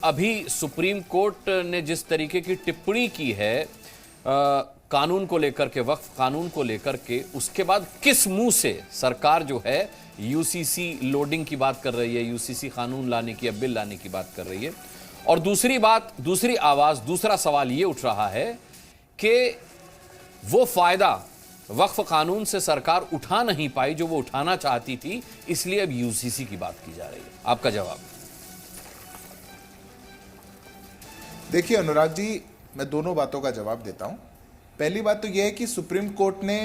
अभी supreme court ने जिस तरीके की टिप्पणी की है कानून को लेकर के, वक्फ कानून को लेकर के, उसके बाद किस मुंह से सरकार जो है यूसीसी लोडिंग की बात कर रही है, यूसीसी कानून लाने की या बिल लाने की बात कर रही है। और दूसरी बात, दूसरी आवाज, दूसरा सवाल यह उठ रहा है कि वो फायदा वक्फ कानून से सरकार उठा नहीं पाई जो वो उठाना चाहती थी, इसलिए अब यूसीसी की बात की जा रही है। आपका जवाब? देखिए अनुराग जी, मैं दोनों बातों का जवाब देता हूं। पहली बात तो यह है कि सुप्रीम कोर्ट ने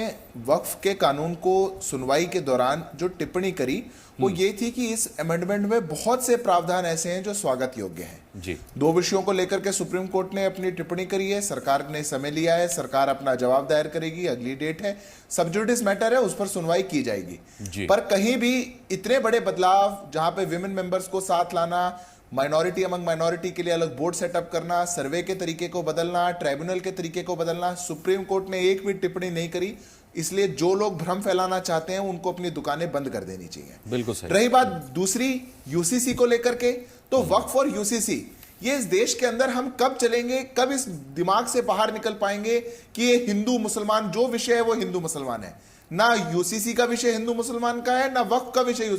वक्फ के कानून को सुनवाई के दौरान जो टिप्पणी करी वो ये थी कि इस अमेंडमेंट में बहुत से प्रावधान ऐसे हैं जो स्वागत योग्य हैं। जी। दो विषयों को लेकर के सुप्रीम कोर्ट ने अपनी टिप्पणी करी है, सरकार ने समय लिया है, सरकार अपना जवाब दायर करेगी, अगली डेट है, सब जुडिस मैटर है, उस पर सुनवाई की जाएगी। पर कहीं भी इतने बड़े बदलाव, जहां पे विमेन मेंबर्स को साथ लाना, माइनॉरिटी अमंग माइनॉरिटी के लिए अलग बोर्ड सेटअप करना, सर्वे के तरीके को बदलना, ट्राइब्यूनल के तरीके को बदलना, सुप्रीम कोर्ट ने एक भी टिप्पणी नहीं करी। इसलिए जो लोग भ्रम फैलाना चाहते हैं उनको अपनी दुकानें बंद कर देनी चाहिए। बिल्कुल सही। रही बात दूसरी यूसीसी को लेकर के, तो वक्फ और यूसीसी, ये इस देश के अंदर हम कब चलेंगे, कब इस दिमाग से बाहर निकल पाएंगे कि ये हिंदू मुसलमान जो विषय है वो हिंदू मुसलमान है। ना यूसीसी का विषय हिंदू मुसलमान का है, ना वक्फ का विषय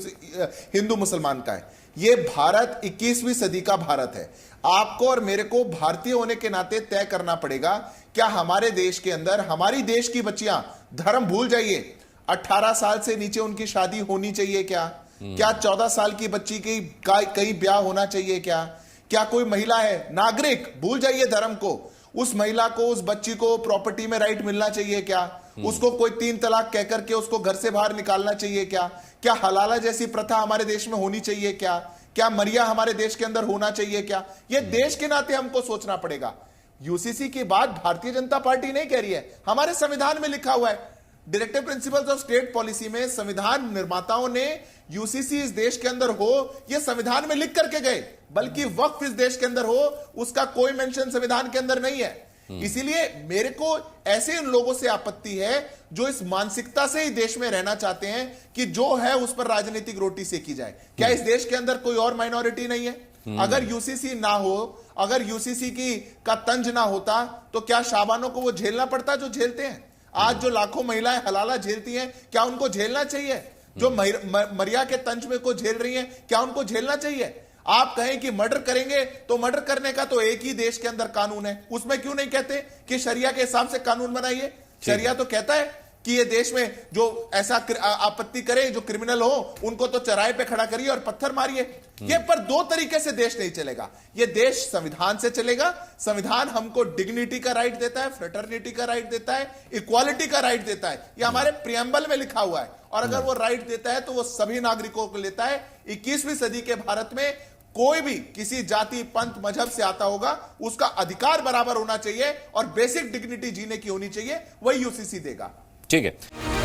हिंदू मुसलमान का है। ये भारत 21वीं सदी का भारत है। आपको और मेरे को भारतीय होने के नाते तय करना पड़ेगा, क्या हमारे देश के अंदर हमारी देश की बच्चियां धर्म भूल जाइए, 18 साल से नीचे उनकी शादी होनी चाहिए क्या? क्या 14 साल की बच्ची की कहीं ब्याह होना चाहिए क्या? क्या कोई महिला है नागरिक, भूल जाइए धर्म को, उस महिला को, उस बच्ची को प्रॉपर्टी में राइट मिलना चाहिए क्या? उसको कोई 3 तलाक कहकर के उसको घर से बाहर निकालना चाहिए क्या? क्या हलाला जैसी प्रथा हमारे देश में होनी चाहिए क्या? क्या मरिया हमारे देश के अंदर होना चाहिए क्या? यह देश के नाते हमको सोचना पड़ेगा। यूसीसी की बात भारतीय जनता पार्टी नहीं कह रही है, हमारे संविधान में लिखा हुआ है। Directive principles of state policy में संविधान निर्माताओं ने यूसीसी इस देश के अंदर हो यह संविधान में लिख करके गए, बल्कि वक्फ इस देश के अंदर हो उसका कोई मेंशन संविधान के अंदर नहीं है। इसीलिए मेरे को ऐसे उन लोगों से आपत्ति है जो इस मानसिकता से ही देश में रहना चाहते हैं कि जो है उस पर राजनीतिक रोटी सेकी जाए। क्या इस देश के अंदर कोई और माइनॉरिटी नहीं है? अगर यूसीसी ना हो, अगर यूसीसी का तंज ना होता तो क्या शाबानों को वो झेलना पड़ता जो झेलते हैं? आज जो लाखों महिलाएं हलाला झेलती हैं, क्या उनको झेलना चाहिए? जो मरिया के तंज में को झेल रही हैं, क्या उनको झेलना चाहिए? आप कहें कि मर्डर करेंगे तो मर्डर करने का तो एक ही देश के अंदर कानून है, उसमें क्यों नहीं कहते कि शरिया के हिसाब से कानून बनाइए? शरिया तो कहता है कि ये देश में जो ऐसा आपत्ति करे, जो क्रिमिनल हो, उनको तो चौराहे पे खड़ा करिए और पत्थर मारिए। ये पर दो तरीके से देश नहीं चलेगा। ये देश संविधान से चलेगा। संविधान हमको डिग्निटी का राइट देता है, फ्रेटर्निटी का राइट देता है, इक्वालिटी का राइट देता है। ये हमारे प्रियम्बल में लिखा हुआ है। और अगर वो राइट देता है तो वो सभी नागरिकों को लेता है। 21वीं सदी के भारत में कोई भी किसी जाति, पंथ, मजहब से आता होगा, उसका अधिकार बराबर होना चाहिए और बेसिक डिग्निटी जीने की होनी चाहिए, वही यूसीसी देगा। ठीक है।